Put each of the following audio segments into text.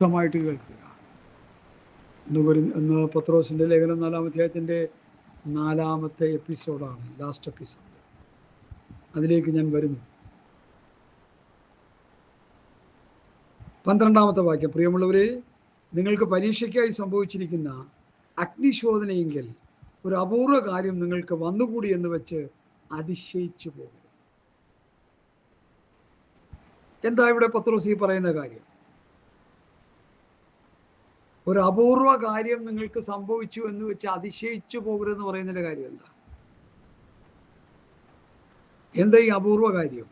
വ്യക്തമായിട്ട് കേൾക്കുക. ഇന്ന് പത്രോസിൻ്റെ ലേഖനം 4-ാം അധ്യായത്തിൻ്റെ 4-ാമത്തെ എപ്പിസോഡാണ്, ലാസ്റ്റ് എപ്പിസോഡ്. അതിലേക്ക് ഞാൻ വരുന്നു. 12-ാമത്തെ വാക്യം: പ്രിയമുള്ളവരെ, നിങ്ങൾക്ക് പരീക്ഷയ്ക്കായി സംഭവിച്ചിരിക്കുന്ന അഗ്നിശോധനയെങ്കിൽ ഒരു അപൂർവ കാര്യം നിങ്ങൾക്ക് വന്നുകൂടി എന്ന് വെച്ച് അതിശയിച്ചു പോകരുത്. എന്താ ഇവിടെ പത്രോസ് ഈ പറയുന്ന കാര്യം? ഒരു അപൂർവ കാര്യം നിങ്ങൾക്ക് സംഭവിച്ചു എന്ന് വെച്ച് അതിശയിച്ചു പോകരുതെന്ന് പറയുന്നതിൻ്റെ കാര്യം എന്താ ഈ അപൂർവ കാര്യം?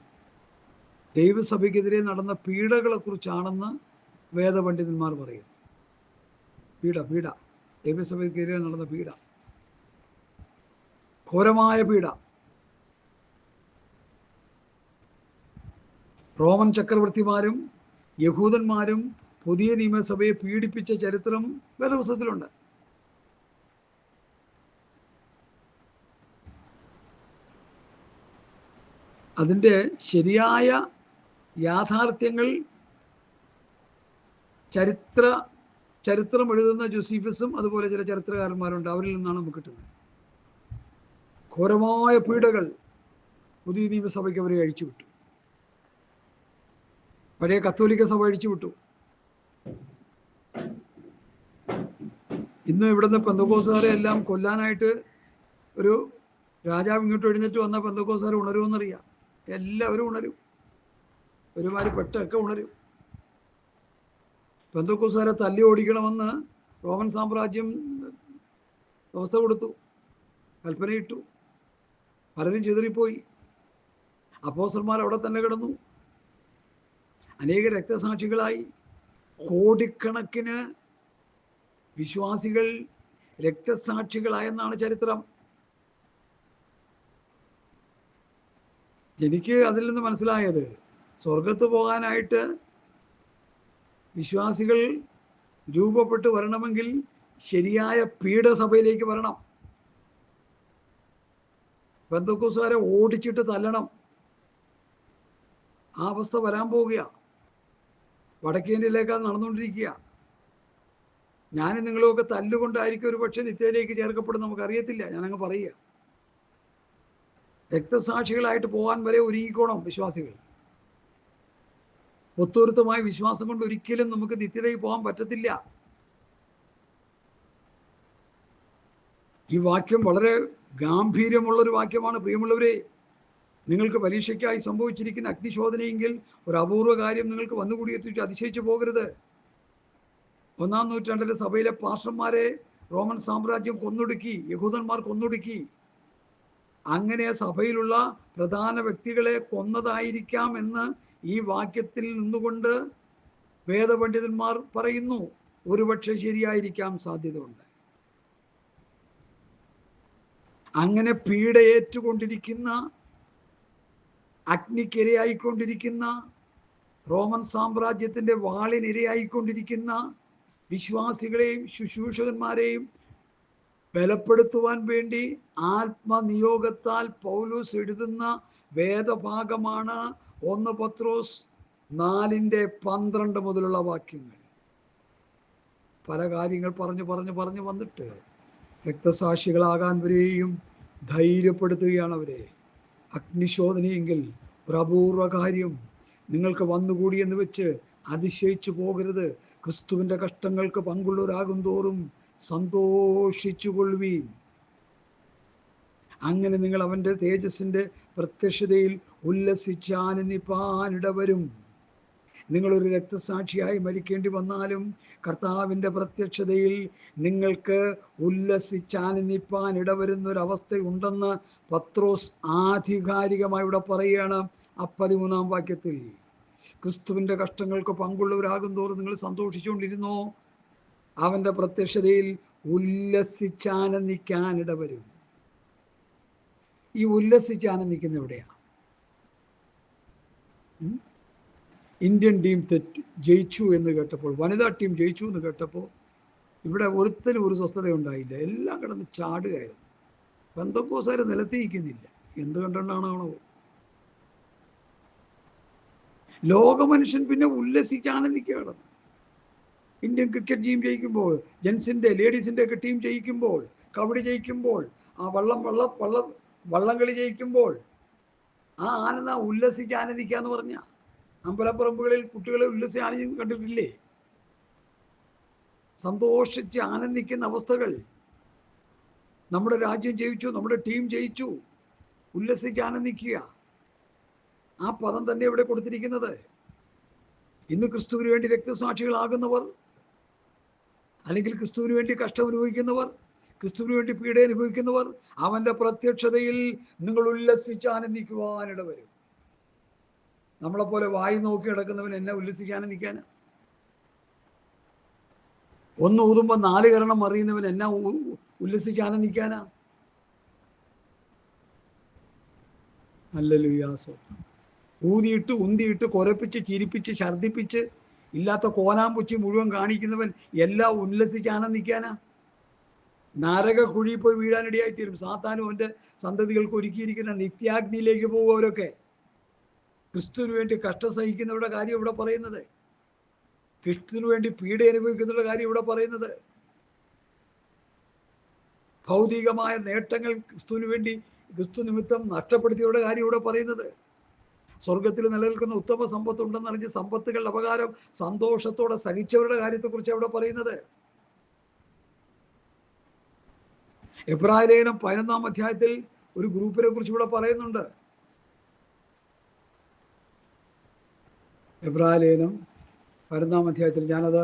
ദൈവസഭയ്ക്കെതിരെ നടന്ന പീഡകളെ കുറിച്ചാണെന്ന് വേദപണ്ഡിതന്മാർ പറയുന്നു. പീഡ ദൈവസഭയ്ക്കെതിരെ നടന്ന പീഡ, ഘോരമായ പീഡ. റോമൻ ചക്രവർത്തിമാരും യഹൂദന്മാരും പുതിയ നിയമസഭയെ പീഡിപ്പിച്ച ചരിത്രം വേദപുസ്തകത്തിലുണ്ട്. അതിൻ്റെ ശരിയായ യാഥാർത്ഥ്യങ്ങൾ ചരിത്രം എഴുതുന്ന ജോസീഫസും അതുപോലെ ചില ചരിത്രകാരന്മാരുണ്ട്, അവരിൽ നിന്നാണ് നമുക്ക് കിട്ടുന്നത്. ഘോരമായ പീഡകൾ പുതിയ നിയമസഭയ്ക്ക് അവരെ അഴിച്ചുവിട്ടു. പഴയ കത്തോലിക്ക സഭ അഴിച്ചുവിട്ടു. ഇന്ന് ഇവിടുന്ന് പെന്തക്കോസ്തുകാരെ എല്ലാം കൊല്ലാനായിട്ട് ഒരു രാജാവ് ഇങ്ങോട്ട് എഴുന്നേറ്റ് വന്ന പെന്തക്കോസ്തുകാർ ഉണരുമെന്നറിയാം. എല്ലാവരും ഉണരും, ഒരുമാതിരി പെട്ടൊക്കെ ഉണരും. പെന്തക്കോസ്തുകാരെ തല്ലി ഓടിക്കണമെന്ന് റോമൻ സാമ്രാജ്യം വ്യവസ്ഥ കൊടുത്തു, കൽപ്പനയിട്ടു. പലരും ചിതറിപ്പോയി. അപ്പോസ്തലന്മാർ അവിടെ തന്നെ കിടന്നു. അനേക രക്തസാക്ഷികളായി. കോടിക്കണക്കിന് വിശ്വാസികൾ രക്തസാക്ഷികളായെന്നാണ് ചരിത്രം. എനിക്ക് അതിൽ നിന്ന് മനസ്സിലായത്, സ്വർഗത്ത് പോകാനായിട്ട് വിശ്വാസികൾ രൂപപ്പെട്ട് വരണമെങ്കിൽ ശരിയായ പീഡസഭയിലേക്ക് വരണം. പെന്തക്കോസ്തുകാരെ ഓടിച്ചിട്ട് തല്ലണം. ആ അവസ്ഥ വരാൻ പോവുക. വടക്കേന്ത്യയിലേക്കാണ് നടന്നുകൊണ്ടിരിക്കുക. ഞാനും നിങ്ങളുമൊക്കെ തല്ലുകൊണ്ടായിരിക്കും ഒരു പക്ഷേ നിത്യയിലേക്ക് ചേർക്കപ്പെടും, നമുക്കറിയത്തില്ല. ഞാനങ്ങ് പറയുക. രക്തസാക്ഷികളായിട്ട് പോകാൻ വരെ ഒരുങ്ങിക്കോണം വിശ്വാസികൾ. ഒത്തൊരുത്തമായ വിശ്വാസം കൊണ്ട് ഒരിക്കലും നമുക്ക് നിത്യതയിൽ പോകാൻ പറ്റത്തില്ല. ഈ വാക്യം വളരെ ഗാംഭീര്യമുള്ളൊരു വാക്യമാണ്. പ്രിയമുള്ളവരെ, നിങ്ങൾക്ക് പരീക്ഷയ്ക്കായി സംഭവിച്ചിരിക്കുന്ന അഗ്നിശോധനയെങ്കിൽ ഒരു അപൂർവ കാര്യം നിങ്ങൾക്ക് വന്നുകൂടി എത്തിയിട്ട് അതിശയിച്ചു പോകരുത്. 1-ാം നൂറ്റാണ്ടിലെ സഭയിലെ പാസ്റ്റർമാരെ റോമൻ സാമ്രാജ്യം കൊന്നൊടുക്കി, യഹൂദന്മാർ കൊന്നൊടുക്കി. അങ്ങനെ സഭയിലുള്ള പ്രധാന വ്യക്തികളെ കൊന്നതായിരിക്കാം എന്ന് ഈ വാക്യത്തിൽ നിന്നുകൊണ്ട് വേദപണ്ഡിതന്മാർ പറയുന്നു. ഒരുപക്ഷെ ശരിയായിരിക്കാം, സാധ്യതയുണ്ട്. അങ്ങനെ പീഡയേറ്റുകൊണ്ടിരിക്കുന്ന, അഗ്നിക്കിരയായിക്കൊണ്ടിരിക്കുന്ന, റോമൻ സാമ്രാജ്യത്തിൻ്റെ വാളിനിരയായിക്കൊണ്ടിരിക്കുന്ന വിശ്വാസികളെയും ശുശ്രൂഷകന്മാരെയും ബലപ്പെടുത്തുവാൻ വേണ്ടി ആത്മനിയോഗത്താൽ പൗലോസ് എഴുതുന്ന വേദഭാഗമാണ് 1 പത്രോസ് 4:12 മുതലുള്ള വാക്യങ്ങൾ. പല കാര്യങ്ങൾ പറഞ്ഞു വന്നിട്ട് രക്തസാക്ഷികളാകാൻ വരെയും ധൈര്യപ്പെടുത്തുകയാണ് അവരെ. അഗ്നിശോധനയെങ്കിൽ ഒരു അപൂർവ കാര്യം നിങ്ങൾക്ക് വന്നുകൂടി എന്ന് വെച്ച് അതിശയിച്ചു പോകരുത്. ക്രിസ്തുവിൻ്റെ കഷ്ടങ്ങൾക്ക് പങ്കുള്ളവരാകും തോറും സന്തോഷിച്ചു കൊള്ളുവീൻ. അങ്ങനെ നിങ്ങൾ അവൻ്റെ തേജസ്സിൻ്റെ പ്രത്യക്ഷതയിൽ ഉല്ലസിച്ചാനന്ദിപ്പാനിടവരും. നിങ്ങളൊരു രക്തസാക്ഷിയായി മരിക്കേണ്ടി വന്നാലും കർത്താവിൻ്റെ പ്രത്യക്ഷതയിൽ നിങ്ങൾക്ക് ഉല്ലസിച്ചാനന്ദിപ്പാൻ ഇടവരുന്നൊരവസ്ഥയുണ്ടെന്ന് പത്രോസ് ആധികാരികമായി ഇവിടെ പറയുകയാണ്. 13-ാം വാക്യത്തിൽ ക്രിസ്തുവിൻ്റെ കഷ്ടങ്ങൾക്ക് പങ്കുള്ളവരാകും തോറും നിങ്ങൾ സന്തോഷിച്ചുകൊണ്ടിരുന്നോ, അവൻ്റെ പ്രത്യക്ഷതയിൽ ഉല്ലസിച്ചാനന്ദിക്കാനിടവരും. ഈ ഉല്ലസിച്ചാനന്ദിക്കുന്ന എവിടെയാണ്? ഇന്ത്യൻ ടീം ജയിച്ചു എന്ന് കേട്ടപ്പോൾ, വനിതാ ടീം ജയിച്ചു എന്ന് കേട്ടപ്പോൾ ഇവിടെ ഒരുത്തനും ഒരു സ്വസ്ഥത ഉണ്ടായില്ല. എല്ലാം കിടന്ന് ചാടുകയായിരുന്നു. പെന്തക്കോസ്തുകാർ നിലത്തിയിരിക്കുന്നില്ല. എന്ത് കണ്ടുകൊണ്ടാണോ? ലോകമനുഷ്യൻ പിന്നെ ഉല്ലസിച്ച് ആനന്ദിക്കുകയാണ്. ഇന്ത്യൻ ക്രിക്കറ്റ് ടീം ജയിക്കുമ്പോൾ, ജെൻസിൻ്റെ ലേഡീസിൻ്റെ ഒക്കെ ടീം ജയിക്കുമ്പോൾ, കബഡി ജയിക്കുമ്പോൾ, ആ വള്ളംകളി ജയിക്കുമ്പോൾ ആ ആനന്ദ ഉല്ലസിച്ച് ആനന്ദിക്കുക എന്ന് പറഞ്ഞ അമ്പലപ്പറമ്പുകളിൽ കുട്ടികളെ ഉല്ലസിച്ച് ആനന്ദിക്കും കണ്ടിട്ടില്ലേ? സന്തോഷിച്ച് ആനന്ദിക്കുന്ന അവസ്ഥകൾ. നമ്മുടെ രാജ്യം ജയിച്ചു, നമ്മുടെ ടീം ജയിച്ചു, ഉല്ലസിച്ച് ആനന്ദിക്കുക. ആ പദം തന്നെ ഇവിടെ കൊടുത്തിരിക്കുന്നത്. ഇന്ന് ക്രിസ്തുവിന് വേണ്ടി രക്തസാക്ഷികളാകുന്നവർ, അല്ലെങ്കിൽ ക്രിസ്തുവിന് വേണ്ടി കഷ്ടം അനുഭവിക്കുന്നവർ, ക്രിസ്തുവിന് വേണ്ടി പീഡ അനുഭവിക്കുന്നവർ, അവന്റെ പ്രത്യക്ഷതയിൽ നിങ്ങൾ ഉല്ലസിച്ച് ആനന്ദിക്കുവാനിട വരും. നമ്മളെപ്പോലെ വായി നോക്കി കിടക്കുന്നവൻ എന്നെ ഉല്ലസിച്ച് ആനന്ദിക്കാനാ? ഒന്ന് ഊതുമ്പോൾ 4 കരണം അറിയുന്നവൻ എന്നാ ഉല്ലസിച്ച് ആനന്ദിക്കാനാ? ഹല്ലേലൂയ, സ്തോത്രം. ഊതിയിട്ട് ഉന്തിയിട്ട് കുരപ്പിച്ച് ചിരിപ്പിച്ച് ഛർദിപ്പിച്ച് ഇല്ലാത്ത കോനാമ്പുച്ചി മുഴുവൻ കാണിക്കുന്നവൻ എല്ലാം ഉല്ലസിച്ച് ആനന്ദിക്കാനാ? നരക കുഴി പോയി വീഴാനിടയായിത്തീരും. സാത്താനും അവൻ്റെ സന്തതികൾക്ക് ഒരുക്കിയിരിക്കുന്ന നിത്യാഗ്നിയിലേക്ക് പോകും അവരൊക്കെ. ക്രിസ്തുവിന് വേണ്ടി കഷ്ടം സഹിക്കുന്നവരുടെ കാര്യം ഇവിടെ പറയുന്നത്, ക്രിസ്തുവിന് വേണ്ടി പീഡ അനുഭവിക്കുന്നവരുടെ കാര്യം ഇവിടെ പറയുന്നത്, ഭൗതികമായ നേട്ടങ്ങൾ ക്രിസ്തുവിന് വേണ്ടി ക്രിസ്തു നിമിത്തം നഷ്ടപ്പെടുത്തിയവരുടെ കാര്യം ഇവിടെ പറയുന്നത്, സ്വർഗത്തിൽ നിലനിൽക്കുന്ന ഉത്തമ സമ്പത്തുണ്ടെന്നറിഞ്ഞ് സമ്പത്തുകൾ അപകാരം സന്തോഷത്തോടെ സഹിച്ചവരുടെ കാര്യത്തെക്കുറിച്ച് അവിടെ പറയുന്നത്. എബ്രായലേഖനം 11-ാം അധ്യായത്തിൽ ഒരു ഗ്രൂപ്പിനെ കുറിച്ച് ഇവിടെ പറയുന്നുണ്ട്. എബ്രായലേഖനം 11-ാം അധ്യായത്തിൽ, ഞാനത്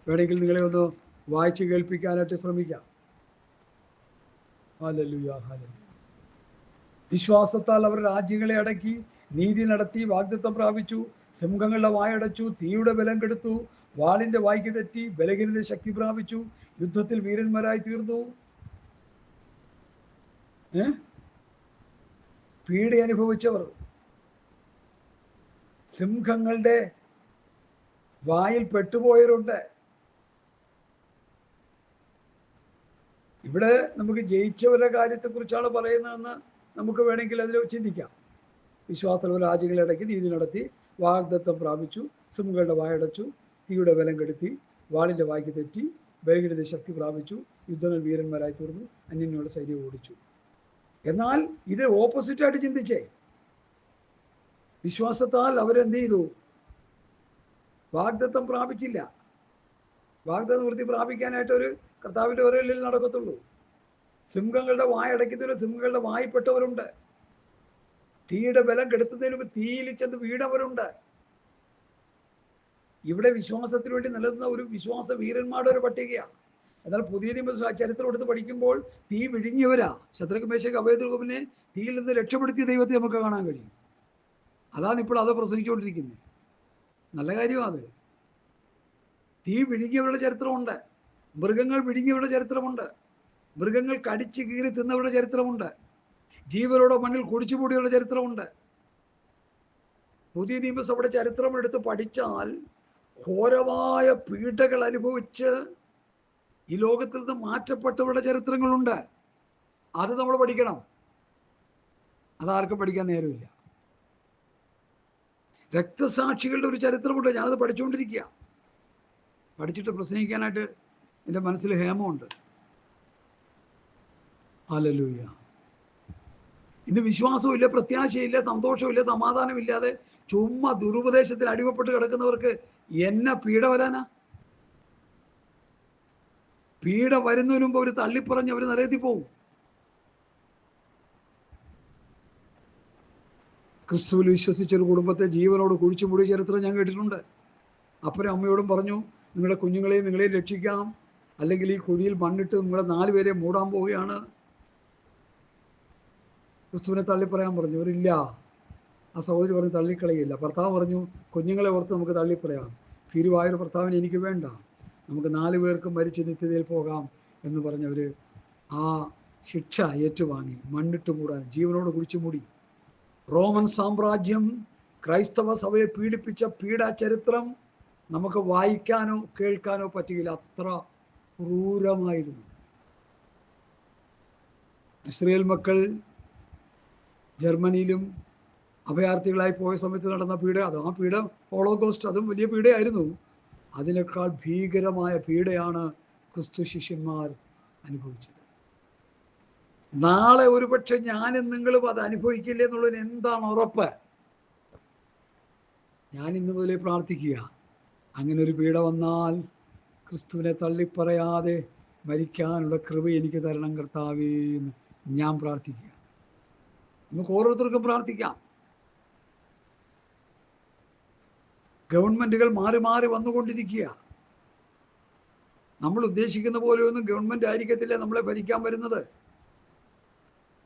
വേണമെങ്കിൽ നിങ്ങളെ ഒന്ന് വായിച്ച് കേൾപ്പിക്കാനായിട്ട് ശ്രമിക്കാം. Hallelujah, hallelujah. വിശ്വാസത്താൽ അവർ രാജ്യങ്ങളെ അടക്കി, നീതി നടത്തി, വാഗ്ദത്തം പ്രാപിച്ചു, സിംഹങ്ങളുടെ വായടച്ചു, തീയുടെ ബലം കെടുത്തു, വാളിന്റെ വായ്ക്ക് തെറ്റി, ബലഹീനത ശക്തി പ്രാപിച്ചു, യുദ്ധത്തിൽ വീരന്മാരായി തീർന്നു. പീഡ അനുഭവിച്ചവർ, സിംഹങ്ങളുടെ വായിൽ പെട്ടുപോയവരുണ്ട്. ഇവിടെ നമുക്ക് ജയിച്ചവരുടെ കാര്യത്തെക്കുറിച്ചാണ് പറയുന്നതെന്ന് നമുക്ക് വേണമെങ്കിൽ അതിൽ ചിന്തിക്കാം. വിശ്വാസമുള്ള രാജ്യങ്ങളെ ഇടയ്ക്ക് നീതി നടത്തി, വാഗ്ദത്തം പ്രാപിച്ചു, സിംഹങ്ങളുടെ വായടച്ചു, തീയുടെ ബലം കെടുത്തി, വാളിന്റെ വായ്ക്ക് തെറ്റി, ബലഹീനത ശക്തി പ്രാപിച്ചു, യുദ്ധങ്ങൾ വീരന്മാരായി തീർന്നു, അന്യന്യങ്ങളുടെ സൈന്യം ഓടിച്ചു. എന്നാൽ ഇത് ഓപ്പോസിറ്റായിട്ട് ചിന്തിച്ചേ. വിശ്വാസത്താൽ അവരെന്ത് ചെയ്തു? വാഗ്ദത്തം പ്രാപിച്ചില്ല. വാഗ്ദത്ത വൃത്തി പ്രാപിക്കാനായിട്ട് ഒരു കർത്താവിൻ്റെ ഒരലിൽ നടക്കത്തുള്ളൂ. സിംഹങ്ങളുടെ വായടയ്ക്കുന്നതിന് സിംഹങ്ങളുടെ വായിപ്പെട്ടവരുണ്ട്. തീയുടെ ബലം കെടുത്തുന്നതിന് മുമ്പ് തീയിൽ ചെന്ന് വീണവരുണ്ട്. ഇവിടെ വിശ്വാസത്തിന് വേണ്ടി നിലനിന്ന ഒരു വിശ്വാസ വീരന്മാരുടെ ഒരു പട്ടികയാണ്. എന്നാൽ പുതിയ നിയമ ചരിത്രം എടുത്ത് പഠിക്കുമ്പോൾ തീ വിഴുങ്ങിയവരാ. ശദ്രക്ക് മേശക്ക് അബേദ്നെഗോവിനെ തീയിൽ നിന്ന് രക്ഷപ്പെടുത്തിയ ദൈവത്തെ നമുക്ക് കാണാൻ കഴിയും. അതാണ് ഇപ്പോൾ അത് പ്രസംഗിച്ചുകൊണ്ടിരിക്കുന്നത്. നല്ല കാര്യമാണ്. അത് തീ വിഴുങ്ങിയവരുടെ ചരിത്രമുണ്ട്, മൃഗങ്ങൾ വിഴുങ്ങിയവരുടെ ചരിത്രമുണ്ട്, മൃഗങ്ങൾ കടിച്ച് കീറി തിന്നവരുടെ ചരിത്രമുണ്ട്, ജീവനോടെ മണ്ണിൽ കുടിച്ചുകൂടിയവരുടെ ചരിത്രമുണ്ട്. പുതിയ നിയമസഭയുടെ ചരിത്രം എടുത്ത് പഠിച്ചാൽ ഘോരമായ പീഡകൾ അനുഭവിച്ച് ഈ ലോകത്തിൽ നിന്ന് മാറ്റപ്പെട്ടവരുടെ ചരിത്രങ്ങളുണ്ട്. അത് നമ്മൾ പഠിക്കണം. അതാർക്കും പഠിക്കാൻ നേരമില്ല. രക്തസാക്ഷികളുടെ ഒരു ചരിത്രമുണ്ട്. ഞാനത് പഠിച്ചുകൊണ്ടിരിക്കുക. പഠിച്ചിട്ട് പ്രസംഗിക്കാനായിട്ട് എൻ്റെ മനസ്സിൽ ഹേമമുണ്ട്. ഹല്ലേലൂയ. ഇന്ന് വിശ്വാസമില്ല, പ്രത്യാശയില്ല, സന്തോഷമില്ല, സമാധാനമില്ലാതെ ചുമ്മാ ദുരുപദേശത്തിൽ അടിമപ്പെട്ട് കിടക്കുന്നവർക്ക് എന്നെ പീഡ വരാനാ? പീഡ വരുന്നതിന് മുമ്പ് അവർ തള്ളിപ്പറഞ്ഞ് അവർ നരകത്തിൽ പോവും. ക്രിസ്തുവിൽ വിശ്വസിച്ചൊരു കുടുംബത്തെ ജീവനോട് കുഴിച്ചു മൂടിയ ചരിത്രം ഞാൻ കേട്ടിട്ടുണ്ട്. അപ്പനും അമ്മയോടും പറഞ്ഞു, നിങ്ങളുടെ കുഞ്ഞുങ്ങളെയും നിങ്ങളെയും രക്ഷിക്കാം, അല്ലെങ്കിൽ ഈ കുഴിയിൽ മണ്ണിട്ട് നിങ്ങളെ 4 പേരെ മൂടാൻ പോവുകയാണ്. ക്രിസ്തുവിനെ തള്ളിപ്പറയാൻ പറഞ്ഞു. അവരില്ല. ആ സഹോദരി പറഞ്ഞ് തള്ളിക്കളയില്ല. ഭർത്താവ് പറഞ്ഞു, കുഞ്ഞുങ്ങളെ ഓർത്ത് നമുക്ക് തള്ളിപ്പറയാം. ഭീരുവായൊരു ഭർത്താവിനെ എനിക്ക് വേണ്ട, നമുക്ക് 4 പേർക്കും മരിച്ച് നിത്യതയിൽ പോകാം എന്ന് പറഞ്ഞവർ ആ ശിക്ഷ ഏറ്റുവാങ്ങി മണ്ണിട്ട് മൂടാൻ ജീവനോട് കുഴിച്ചു മൂടി. റോമൻ സാമ്രാജ്യം ക്രൈസ്തവ സഭയെ പീഡിപ്പിച്ച പീഡാ ചരിത്രം നമുക്ക് വായിക്കാനോ കേൾക്കാനോ പറ്റുകയില്ല. അത്ര ക്രൂരമായിരുന്നു. ഇസ്രയേൽ മക്കൾ ജർമ്മനിയിലും അഭയാർത്ഥികളായി പോയ സമയത്ത് നടന്ന പീഡ, അത് ആ പീഡ ഹോളോകോസ്റ്റ്, അതും വലിയ പീഡയായിരുന്നു. അതിനേക്കാൾ ഭീകരമായ പീഡയാണ് ക്രിസ്തു ശിഷ്യന്മാർ അനുഭവിച്ചത്. നാളെ ഒരുപക്ഷെ ഞാനും നിങ്ങളും അത് അനുഭവിക്കില്ല എന്നുള്ളതിന് എന്താണ് ഉറപ്പ്? ഞാൻ ഇന്ന് മുതലേ പ്രാർത്ഥിക്കുക, അങ്ങനെ ഒരു പീഡ വന്നാൽ ക്രിസ്തുവിനെ തള്ളിപ്പറയാതെ മരിക്കാനുള്ള കൃപ എനിക്ക് തരണം കർത്താവേ എന്ന് ഞാൻ പ്രാർത്ഥിക്കുക. നമുക്ക് ഓരോരുത്തർക്കും പ്രാർത്ഥിക്കാം. ഗവൺമെൻറ്റുകൾ മാറി മാറി വന്നുകൊണ്ടിരിക്കുക. നമ്മൾ ഉദ്ദേശിക്കുന്ന പോലെയൊന്നും ഗവൺമെൻറ് ആയിരിക്കത്തില്ല നമ്മളെ ഭരിക്കാൻ വരുന്നത്.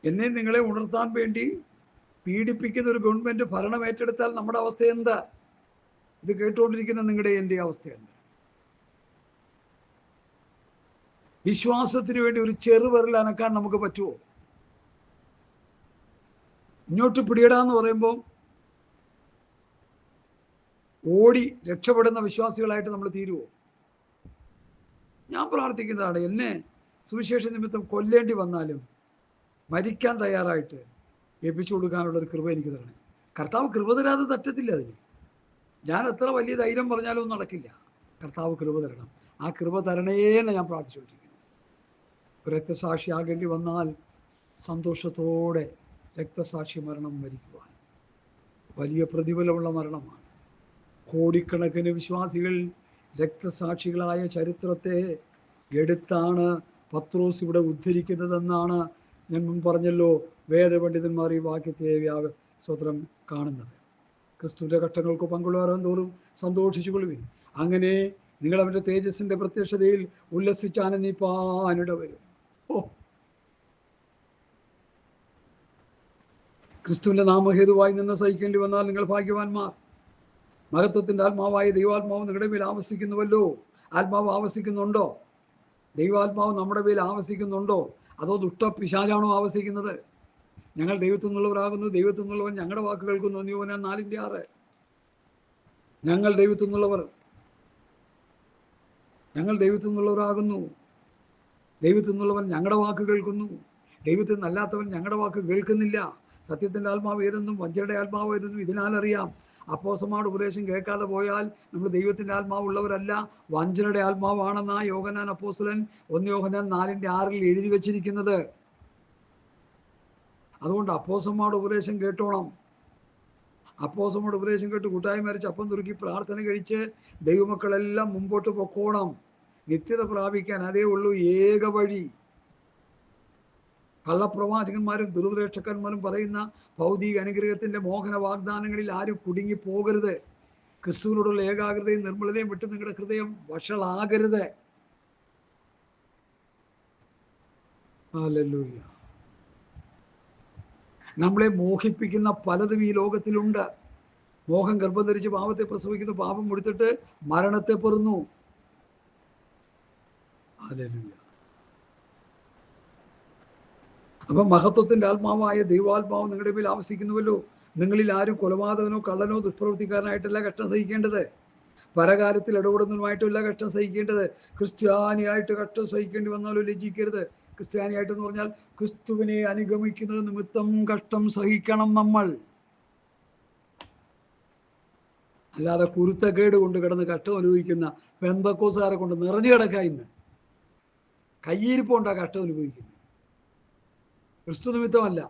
എന്നെ നിങ്ങളെ ഉണർത്താൻ വേണ്ടി പീഡിപ്പിക്കുന്ന ഒരു ഗവൺമെൻറ് ഭരണം ഏറ്റെടുത്താൽ നമ്മുടെ അവസ്ഥ എന്താ? ഇത് കേട്ടുകൊണ്ടിരിക്കുന്ന നിങ്ങളുടെ എൻ്റെ അവസ്ഥ എന്താ? വിശ്വാസത്തിന് വേണ്ടി ഒരു ചെറുവിരൽ അനക്കാൻ നമുക്ക് പറ്റുമോ? ഇങ്ങോട്ട് പിടിയിടാന്ന് പറയുമ്പോൾ ഓടി രക്ഷപ്പെടുന്ന വിശ്വാസികളായിട്ട് നമ്മൾ തീരുവോ? ഞാൻ പ്രാർത്ഥിക്കുന്നതാണ്, എന്നെ സുവിശേഷ നിമിത്തം കൊല്ലേണ്ടി വന്നാലും മരിക്കാൻ തയ്യാറായിട്ട് ഏൽപ്പിച്ചു കൊടുക്കാനുള്ള ഒരു കൃപ എനിക്ക് തരണേ. കർത്താവ് കൃപ തരാതെ തറ്റത്തില്ല. അതിന് ഞാൻ എത്ര വലിയ ധൈര്യം പറഞ്ഞാലും ഒന്നും നടക്കില്ല. കർത്താവ് കൃപ തരണം. ആ കൃപ തരണേന്ന് ഞാൻ പ്രാർത്ഥിച്ചുകൊണ്ടിരിക്കുന്നു. രക്തസാക്ഷിയാകേണ്ടി വന്നാൽ സന്തോഷത്തോടെ രക്തസാക്ഷി മരണം മരിക്കുവാൻ വലിയ പ്രതിഫലമുള്ള മരണമാണ്. കോടിക്കണക്കിന് വിശ്വാസികൾ രക്തസാക്ഷികളായ ചരിത്രത്തെ എടുത്താണ് പത്രോസ് ഇവിടെ ഉദ്ധരിക്കുന്നതെന്നാണ് ഞാൻ മുൻ പറഞ്ഞല്ലോ. വേദപണ്ഡിതന്മാർ ഈ വാക്യത്തെ സ്വത്രം കാണുന്നത്. ക്രിസ്തുവിൻ്റെ ഘട്ടങ്ങൾക്ക് പങ്കുള്ളവരും തോറും സന്തോഷിച്ചുകൊള്ളുവിൻ. അങ്ങനെ നിങ്ങൾ അവൻ്റെ തേജസ്സിൻ്റെ പ്രത്യക്ഷതയിൽ ഉല്ലസിച്ചാനന്ദിപ്പാനിട വരും. ക്രിസ്തുവിൻ്റെ നാമഹേതുവായി നിന്ന് സഹിക്കേണ്ടി വന്നാൽ നിങ്ങൾ ഭാഗ്യവാന്മാർ. മഹത്വത്തിൻ്റെ ആത്മാവായ ദൈവാത്മാവ് നിങ്ങളുടെ മേൽ ആവസിക്കുന്നുവല്ലോ. ആത്മാവ് ആവസിക്കുന്നുണ്ടോ? ദൈവാത്മാവ് നമ്മുടെ മേൽ ആവസിക്കുന്നുണ്ടോ? അതോ ദുഷ്ടപിശാചാണോ ആവസിക്കുന്നത്? ഞങ്ങൾ ദൈവത്തിൽ നിന്നുള്ളവരാകുന്നു, ദൈവത്തിൽ നിന്നുള്ളവൻ ഞങ്ങളുടെ വാക്ക് കേൾക്കുന്നു. യോഹന്നാൻ 4:6. ഞങ്ങൾ ദൈവത്തിൽ നിന്നുള്ളവരാകുന്നു, ദൈവത്തിൽ നിന്നുള്ളവൻ ഞങ്ങളുടെ വാക്ക് കേൾക്കുന്നു. ദൈവത്തിൽ നിന്നല്ലാത്തവൻ ഞങ്ങളുടെ വാക്ക് കേൾക്കുന്നില്ല. സത്യത്തിൻ്റെ ആത്മാവ് ഏതെന്നും വഞ്ചനയുടെ ആത്മാവ് ഏതെന്നും ഇതിനാൽ അറിയാം. അപ്പോസ്തലന്മാരുടെ ഉപദേശം കേൾക്കാതെ പോയാൽ നമ്മൾ ദൈവത്തിൻ്റെ ആത്മാവുള്ളവരല്ല, വഞ്ചനയുടെ ആത്മാവാണെന്നാ യോഹന്നാൻ അപ്പോസ്തലൻ 1 യോഹന്നാൻ 4:6 എഴുതി വച്ചിരിക്കുന്നത്. അതുകൊണ്ട് അപ്പോസ്തലന്മാരുടെ ഉപദേശം കേട്ടോണം. അപ്പോസ്തലന്മാരുടെ ഉപദേശം കേട്ട് കൂട്ടായ്മ അരച്ച് അപ്പം തുറുക്കി പ്രാർത്ഥന കഴിച്ച് ദൈവമക്കളെല്ലാം മുമ്പോട്ട് പൊക്കോണം. നിത്യത പ്രാപിക്കാൻ അതേ ഉള്ളൂ ഏക വഴി. കള്ളപ്രവാചകന്മാരും ദുരുപദേഷ്ടന്മാരും പറയുന്ന ഭൗതിക അനുഗ്രഹത്തിൻ്റെ മോഹന വാഗ്ദാനങ്ങളിൽ ആരും കുടുങ്ങി പോകരുത്. ക്രിസ്തുവിനോടുള്ള ഏകാഗ്രതയും നിർമ്മലതയും വിട്ട് നിങ്ങളുടെ ഹൃദയം വഷളാകരുത്. ഹല്ലേലൂയ. നമ്മളെ മോഹിപ്പിക്കുന്ന പലതും ഈ ലോകത്തിലുണ്ട്. മോഹം ഗർഭം ധരിച്ച് പാപത്തെ പ്രസവിക്കുന്നു, പാപം കൊടുത്തിട്ട് മരണത്തെ പെറുന്നു. ഹല്ലേലൂയ. അപ്പം മഹത്വത്തിൻ്റെ ആത്മാവായ ദൈവാത്മാവ് നിങ്ങളുടെ മേൽ ആവസിക്കുന്നുവല്ലോ. നിങ്ങളിൽ ആരും കൊലപാതകനോ കള്ളനോ ദുഷ്പ്രവൃത്തിക്കാരനായിട്ടല്ല കഷ്ടം സഹിക്കേണ്ടത്. പരകാര്യത്തിൽ ഇടപെടുന്നതുമായിട്ടല്ല കഷ്ടം സഹിക്കേണ്ടത്. ക്രിസ്ത്യാനിയായിട്ട് കഷ്ടം സഹിക്കേണ്ടി വന്നാലോ ലജ്ജിക്കരുത്. ക്രിസ്ത്യാനിയായിട്ടെന്ന് പറഞ്ഞാൽ ക്രിസ്തുവിനെ അനുഗമിക്കുന്നത് നിമിത്തം കഷ്ടം സഹിക്കണം നമ്മൾ. അല്ലാതെ കുരുത്തക്കേട് കൊണ്ട് കിടന്ന് കഷ്ടം അനുഭവിക്കുന്ന പെന്തക്കോസുകാരെ കൊണ്ട് നിറഞ്ഞു കിടക്കുക. ഇന്ന് കയ്യിരിപ്പുണ്ടാ കഷ്ടം അനുഭവിക്കുന്നത്. ക്രിസ്തു നിമിത്തമല്ല.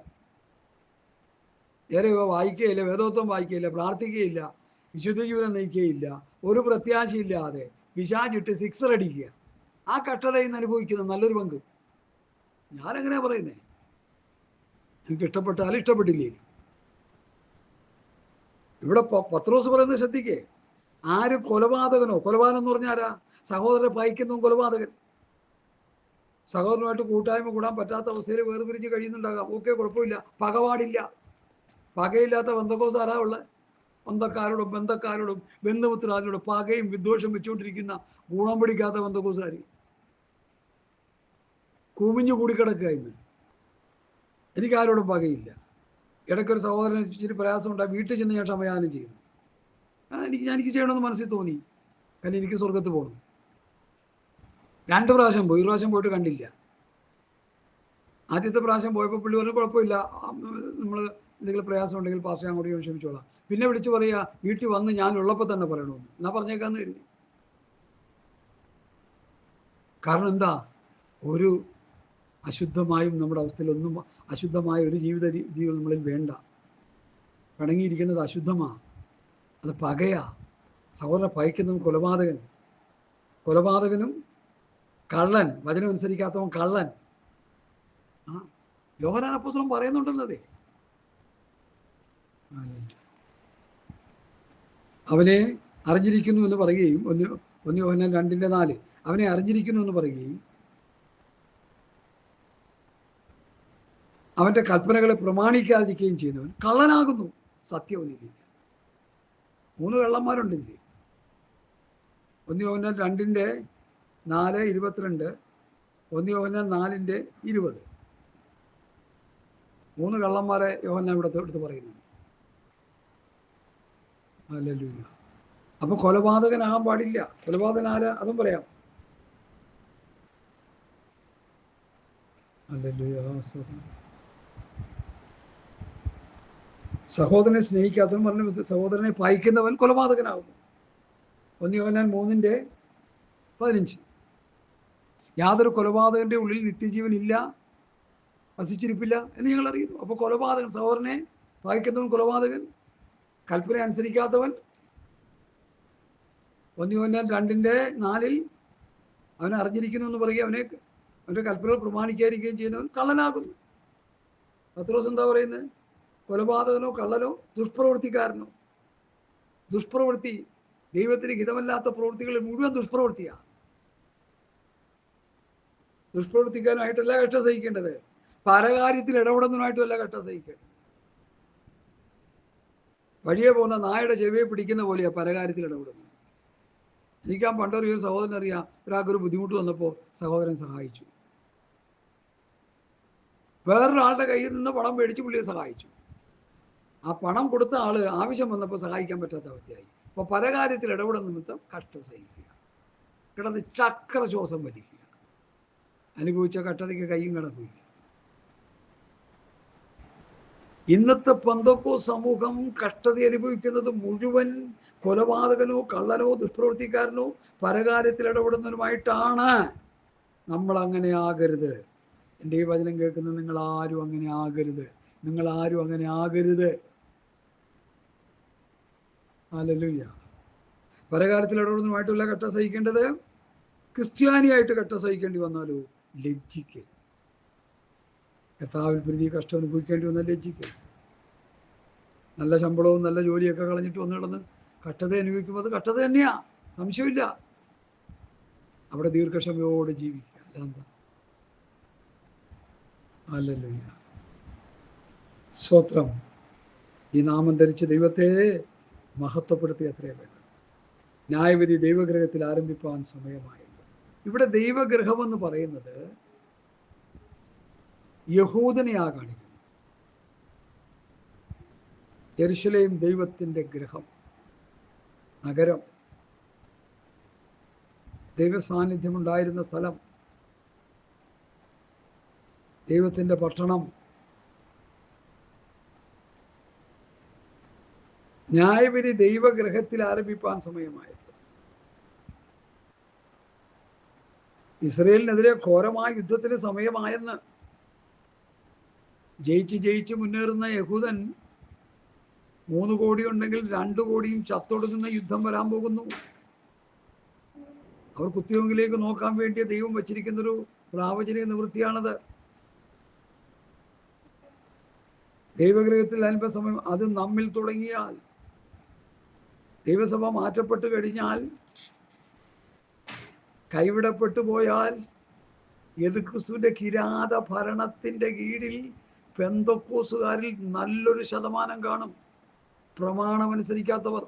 ഏറെ വായിക്കുകയില്ല, വേദോത്വം വായിക്കുകയില്ല, പ്രാർത്ഥിക്കുകയില്ല, വിശുദ്ധ ജീവിതം നയിക്കുകയില്ല, ഒരു പ്രത്യാശയില്ലാതെ പിശാചിട്ട് സിക്സർ അടിക്കുക. ആ കഷ്ടതയിൽ നിന്ന് അനുഭവിക്കുന്ന നല്ലൊരു പങ്ക്. ഞാനെങ്ങനെയാ പറയുന്നേ? എനിക്ക് ഇഷ്ടപ്പെട്ടാലും ഇഷ്ടപ്പെട്ടില്ലേ. ഇവിടെ പത്രോസ് പറയുന്നത് ശ്രദ്ധിക്കേ. ആരും കൊലപാതകനോ, കൊലപാതകം എന്ന് പറഞ്ഞാൽ ആരാ? സഹോദരനെ പയക്കുന്നതും കൊലപാതകൻ. സഹോദരനുമായിട്ട് കൂട്ടായ്മ കൂടാൻ പറ്റാത്ത അവസ്ഥയിൽ വേർപിരിഞ്ഞ് കഴിയുന്നുണ്ടാകാം. ഓക്കെ, കുഴപ്പമില്ല. പകപാടില്ല. പകയില്ലാത്ത ബന്ധക്കോസ് ആരാ ഉള്ളത്? ബന്ധക്കാരോടും ബന്ധുമിത്രാദികളോടും പകയും വിദ്വേഷം വെച്ചുകൊണ്ടിരിക്കുന്ന ഗുണം പിടിക്കാത്ത ബന്ധക്കോസുകാർ കുമിഞ്ഞു കൂടിക്കിടക്കുക. ഇന്ന് എനിക്കാരോടും പകയില്ല. ഇടയ്ക്കൊരു സഹോദരന് ഇച്ചിരി പ്രയാസം ഉണ്ടായി, വീട്ടിൽ ചെന്ന് ഞാൻ ക്ഷമയാനം ചെയ്യുന്നു. എനിക്ക് ചെയ്യണമെന്ന് മനസ്സിൽ തോന്നി. കാരണം എനിക്ക് സ്വർഗത്ത് പോകണം. 2 പ്രാവശ്യം പോയി. 1 പ്രാവശ്യം പോയിട്ട് കണ്ടില്ല. ആദ്യത്തെ പ്രാവശ്യം പോയപ്പോൾ പുള്ളി പറഞ്ഞു കുഴപ്പമില്ല, നമ്മൾ എന്തെങ്കിലും പ്രയാസം ഉണ്ടെങ്കിൽ പാസ്റ്റർ അങ്ങോട്ട് ക്ഷമിച്ചോളാം. പിന്നെ വിളിച്ച് പറയുക വീട്ടിൽ വന്ന് ഞാൻ ഉള്ളപ്പോൾ തന്നെ പറയണമെന്ന്. എന്നാ പറഞ്ഞേക്കാന്ന് കരുതി. കാരണം എന്താ? ഒരു അശുദ്ധമായും നമ്മുടെ അവസ്ഥയിൽ ഒന്നും അശുദ്ധമായ ഒരു ജീവിത രീതികൾ നമ്മളിൽ വേണ്ട. പിണങ്ങിയിരിക്കുന്നത് അശുദ്ധമാണ്, അത് പകയാ. സഹോദരനെ പകയ്ക്കുന്നതും കൊലപാതകനും കള്ളൻ, വചനം അനുസരിക്കാത്തവൻ കള്ളൻ. യോഹന്നാൻ അപ്പോസ്തലൻ പറയുന്നുണ്ടെന്നതേ. അവനെ അറിഞ്ഞിരിക്കുന്നു എന്ന് പറയുകയും 1 യോഹന്നാൻ 2:4 അവനെ അറിഞ്ഞിരിക്കുന്നു എന്ന് പറയുകയും അവൻ്റെ കൽപ്പനകളെ പ്രമാണിക്കാതിരിക്കുകയും ചെയ്യുന്നവൻ കള്ളനാകുന്നു, സത്യവനില്ല. 3 കള്ളന്മാരുണ്ട് ഇതിൽ. 1 യോഹന്നാൻ 2:4-22, 1 യോഹന്നാൻ 4:20. 3 കള്ളന്മാരെ യോഹന്നാൻ ഇവിടെ എടുത്ത് പറയുന്നു. ഹല്ലേലൂയ. അപ്പൊ കൊലപാതകനാകാൻ പാടില്ല. കൊലപാതകൻ ആരാ? അതും പറയാം. ഹല്ലേലൂയ. സഹോദരനെ സ്നേഹിക്കാത്തവൻ പറഞ്ഞു സഹോദരനെ പായിക്കുന്നവൻ കൊലപാതകനാകുന്നു. 1 യോഹന്നാൻ 3:15. യാതൊരു കൊലപാതകന്റെ ഉള്ളിൽ നിത്യജീവൻ ഇല്ല, വസിച്ചിരിപ്പില്ല എന്ന് ഞങ്ങൾ അറിയുന്നു. അപ്പോൾ കൊലപാതകൻ, സഹോദരനെ പായിക്കുന്നവൻ കൊലപാതകൻ, കൽപ്പന അനുസരിക്കാത്തവൻ. 1 യോഹന്നാൻ 2:4 അവനെ അറിഞ്ഞിരിക്കുന്നു എന്ന് പറയുക, അവൻ്റെ കൽപ്പനകൾ പ്രമാണിക്കാതിരിക്കുകയും ചെയ്യുന്നവൻ കള്ളനാകുന്നു. പത്രോസ് എന്താ പറയുന്നത്? കൊലപാതകനോ കള്ളനോ ദുഷ്പ്രവൃത്തിക്കാരനോ. ദുഷ്പ്രവൃത്തി, ദൈവത്തിന് ഹിതമല്ലാത്ത പ്രവൃത്തികളിൽ മുഴുവൻ ദുഷ്പ്രവൃത്തിയാണ്. ദുഷ്പ്രവൃത്തിക്കാരനായിട്ടല്ല കഷ്ടം സഹിക്കേണ്ടത്, പരകാര്യത്തിൽ ഇടപെടുന്നതിനായിട്ടുമല്ല കഷ്ടം സഹിക്കേണ്ടത്. വഴിയെ പോകുന്ന നായയുടെ ചെവിയെ പിടിക്കുന്ന പോലെയാ പരകാര്യത്തിൽ ഇടപെടുന്നത്. എനിക്ക് പണ്ടൊരു സഹോദരൻ അറിയാം, ഒരാൾക്കൊരു ബുദ്ധിമുട്ട് വന്നപ്പോൾ സഹോദരൻ സഹായിച്ചു. വേറൊരാളുടെ കയ്യിൽ നിന്ന് പണം മേടിച്ച് പുള്ളിയെ സഹായിച്ചു. ആ പണം കൊടുത്ത ആള് ആവശ്യം വന്നപ്പോൾ സഹായിക്കാൻ പറ്റാത്ത അവസ്ഥയായി. അപ്പോൾ പരകാര്യത്തിൽ ഇടപെടുന്ന നിമിത്തം കഷ്ടം സഹിക്കുക, കിടന്ന് ചക്ര ശ്വാസം വലിക്കുക. അനുഭവിച്ച കഷ്ടതയ്ക്ക് കയ്യും കണക്കില്ല. ഇന്നത്തെ പെന്തക്കോസ്ത് സമൂഹം കഷ്ടത അനുഭവിക്കുന്നത് മുഴുവൻ കൊലപാതകനോ കള്ളനോ ദുഷ്പ്രവൃത്തിക്കാരനോ പരകാര്യത്തിൽ ഇടപെടുന്നതിനുമായിട്ടാണ്. നമ്മൾ അങ്ങനെ ആകരുത്. എൻ്റെ ഈ വചനം കേൾക്കുന്ന നിങ്ങളാരും അങ്ങനെ ആകരുത്. നിങ്ങളാരും അങ്ങനെ ആകരുത്. ഹല്ലേലൂയ. പരകാര്യത്തിൽ ഇടപെടുന്നതുമായിട്ടുള്ള കഷ്ടം സഹിക്കേണ്ടത്. ക്രിസ്ത്യാനിയായിട്ട് കഷ്ടം സഹിക്കേണ്ടി വന്നാലോ ലജ്ജിക്കരുത്. കർത്താവിൽ പ്രതി കഷ്ടം അനുഭവിക്കേണ്ടി വന്നാൽ ലജ്ജിക്കരുത്. നല്ല ശമ്പളവും നല്ല ജോലിയൊക്കെ കളഞ്ഞിട്ട് വന്നു കിടന്ന് കഷ്ടത അനുഭവിക്കുമ്പോൾ അത് കഷ്ടത തന്നെയാ, സംശയമില്ല. അവിടെ ദീർഘക്ഷമയോടെ ജീവിക്കുക. അല്ലാന്താ? ഹല്ലേലൂയ. സ്തോത്രം. ഈ നാമം ധരിച്ച് ദൈവത്തെ മഹത്വപ്പെടുത്തി അത്രേ വേണ്ടത്. ന്യായവിധി ദൈവഗ്രഹത്തിൽ ആരംഭിപ്പാൻ സമയമായത്. ഇവിടെ ദൈവഗ്രഹം എന്ന് പറയുന്നത് യഹൂദനെയാ കാണിക്കുന്നത്. യെരുശലേം ദൈവത്തിൻ്റെ ഗൃഹം, നഗരം, ദൈവസാന്നിധ്യമുണ്ടായിരുന്ന സ്ഥലം, ദൈവത്തിൻ്റെ പട്ടണം. ന്യായവിധി ദൈവഗ്രഹത്തിൽ ആരംഭിപ്പാൻ സമയമായത്. ഇസ്രയേലിനെതിരെ ഘോരമായ യുദ്ധത്തിന് സമയമായെന്ന് ജയിച്ച് മുന്നേറുന്ന യഹൂദൻ 3 കോടി ഉണ്ടെങ്കിൽ 2 കോടിയും ചത്തൊടുങ്ങുന്ന യുദ്ധം വരാൻ പോകുന്നു. അവർ കുത്തിയോങ്കിലേക്ക് നോക്കാൻ വേണ്ടി ദൈവം വച്ചിരിക്കുന്നൊരു പ്രാവചനിക നിവൃത്തിയാണത്. ദൈവഗ്രഹത്തിൽ അല്പസമയം അത് നമ്മിൽ തുടങ്ങിയാൽ, ദൈവസഭ മാറ്റപ്പെട്ട് കഴിഞ്ഞാൽ, കൈവിടപ്പെട്ടു പോയാൽ, യേശുക്രിസ്തുവിന്റെ കിരാത ഭരണത്തിന്റെ കീഴിൽ പെന്തക്കോസ്തുകാരിൽ നല്ലൊരു ശതമാനം കാണും. പ്രമാണമനുസരിക്കാത്തവർ.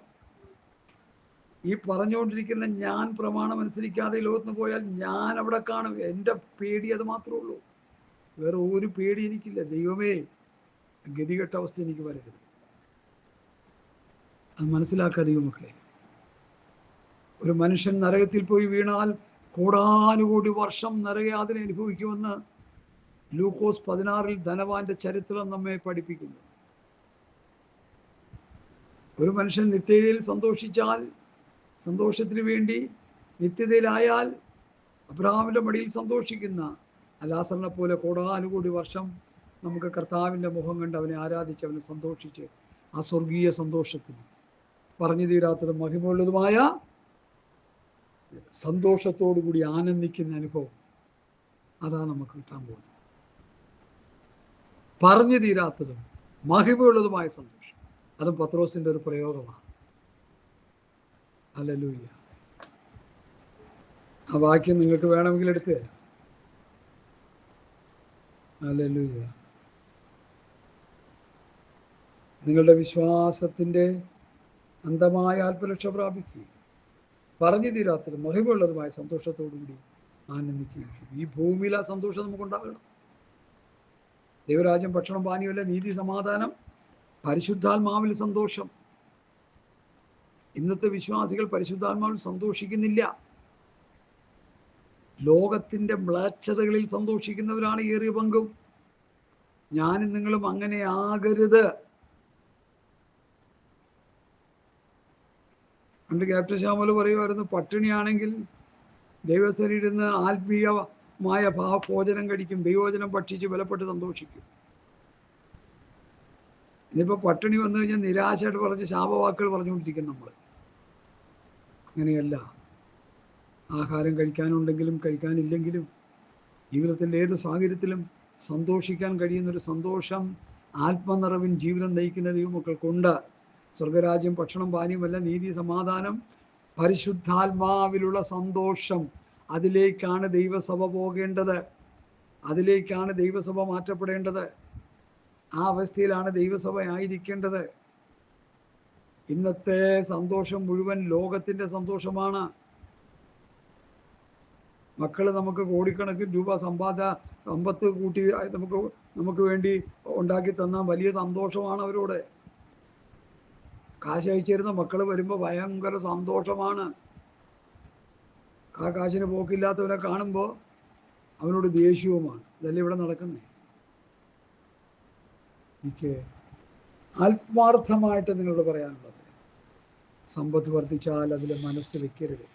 ഈ പറഞ്ഞുകൊണ്ടിരിക്കുന്ന ഞാൻ പ്രമാണമനുസരിക്കാതെ ലോകത്തിന് പോയാൽ ഞാൻ അവിടെ കാണും. എൻ്റെ പേടി അത് മാത്രമേ ഉള്ളൂ, വേറെ ഒരു പേടി എനിക്കില്ല. ദൈവമേ, ഗതികെട്ട അവസ്ഥ എനിക്ക് വരരുത്. അത് മനസ്സിലാക്കുക ദൈവമക്കളെ. ഒരു മനുഷ്യൻ നരകത്തിൽ പോയി വീണാൽ കോടാനുകോടി വർഷം നരകയാതന അനുഭവിക്കുമെന്ന് ലൂക്കോസ് 16 ധനവാന്റെ ചരിത്രം നമ്മെ പഠിപ്പിക്കുന്നു. ഒരു മനുഷ്യൻ നിത്യതയിൽ സന്തോഷിച്ചാൽ, സന്തോഷത്തിന് വേണ്ടി നിത്യതയിലായാൽ അബ്രഹാമിൻ്റെ മടിയിൽ സന്തോഷിക്കുന്ന അലാസറിനെ പോലെ കോടാനുകൂടി വർഷം നമുക്ക് കർത്താവിൻ്റെ മുഖം കണ്ട് അവനെ ആരാധിച്ച് അവനെ സന്തോഷിച്ച് ആ സ്വർഗീയ സന്തോഷത്തിന് പറഞ്ഞു തീരാത്തതും മഹിമയുള്ളതുമായ സന്തോഷത്തോടു കൂടി ആനന്ദിക്കുന്ന അനുഭവം, അതാണ് നമുക്ക് കിട്ടാൻ പോകുന്നത്. പറഞ്ഞു തീരാത്തതും മഹിമയുള്ളതുമായ സന്തോഷം, അതും പത്രോസിൻ്റെ ഒരു പ്രയോഗമാണ്. ഹല്ലേലൂയ. ആ വാക്യം നിങ്ങൾക്ക് വേണമെങ്കിൽ എടുത്തു തരാം. ഹല്ലേലൂയ. നിങ്ങളുടെ വിശ്വാസത്തിൻ്റെ അന്തമായ ആത്മരക്ഷ പ്രാപിക്കുകയും പറഞ്ഞു തീരാത്തതും മഹിമയുള്ളതുമായ സന്തോഷത്തോടുകൂടി ആനന്ദിക്കുകയും ചെയ്യും. ഈ ഭൂമിയിൽ ആ സന്തോഷം നമുക്കുണ്ടാകണം. ദൈവരാജ്യം ഭക്ഷണം പാനീയമല്ല, നീതി സമാധാനം പരിശുദ്ധാത്മാവിൽ സന്തോഷം. ഇന്നത്തെ വിശ്വാസികൾ പരിശുദ്ധാത്മാവിൽ സന്തോഷിക്കുന്നില്ല. ലോകത്തിൻ്റെ മ്ലേച്ഛതകളിൽ സന്തോഷിക്കുന്നവരാണ് ഏറിയ പങ്കും. ഞാനും നിങ്ങളും അങ്ങനെ ആകരുത്. പണ്ട് ക്യാപ്റ്റൻ ശ്യാമൽ പറയുമായിരുന്നു, പട്ടിണിയാണെങ്കിൽ ദൈവസേനയിരുന്ന് ആത്മീയമായ ഭോജനം കഴിക്കും, ദൈവവചനം ഭക്ഷിച്ച് ബലപ്പെട്ട് സന്തോഷിക്കും. ഇനിയിപ്പോൾ പട്ടിണി വന്നു കഴിഞ്ഞാൽ നിരാശയായിട്ട് പറഞ്ഞ് ശാപവാക്കുകൾ പറഞ്ഞുകൊണ്ടിരിക്കും നമ്മൾ. അങ്ങനെയല്ല. ആഹാരം കഴിക്കാനുണ്ടെങ്കിലും കഴിക്കാനില്ലെങ്കിലും ജീവിതത്തിൻ്റെ ഏത് സാഹചര്യത്തിലും സന്തോഷിക്കാൻ കഴിയുന്നൊരു സന്തോഷം ആത്മനിറവിൻ ജീവിതം നയിക്കുന്ന ദൈവമക്കൾക്കുണ്ട്. സ്വർഗരാജ്യം ഭക്ഷണം പാനീയമല്ല, നീതി സമാധാനം പരിശുദ്ധാത്മാവിലുള്ള സന്തോഷം. അതിലേക്കാണ് ദൈവസഭ പോകേണ്ടത്. അതിലേക്കാണ് ദൈവസഭ മാറ്റപ്പെടേണ്ടത്. ആ അവസ്ഥയിലാണ് ദൈവസഭ ആയിരിക്കേണ്ടത്. ഇന്നത്തെ സന്തോഷം മുഴുവൻ ലോകത്തിൻ്റെ സന്തോഷമാണ്. മക്കൾ നമുക്ക് കോടിക്കണക്കിന് രൂപ സമ്പത്ത് കൂട്ടി നമുക്ക് വേണ്ടി ഉണ്ടാക്കി തന്ന വലിയ സന്തോഷമാണ് അവരോട്. കാശ് അയച്ചിരുന്ന മക്കൾ വരുമ്പോൾ ഭയങ്കര സന്തോഷമാണ്. ആ കാശിന് പോക്കില്ലാത്തവനെ കാണുമ്പോൾ അവനോട് ദേഷ്യവുമാണ്. ഇതല്ലേ ഇവിടെ നടക്കുന്നേ. എനിക്ക് ആത്മാർത്ഥമായിട്ട് നിങ്ങളോട് പറയാനുള്ളത്, സമ്പത്ത് വർദ്ധിച്ചാൽ അതിൽ മനസ്സ് വെക്കരുത്.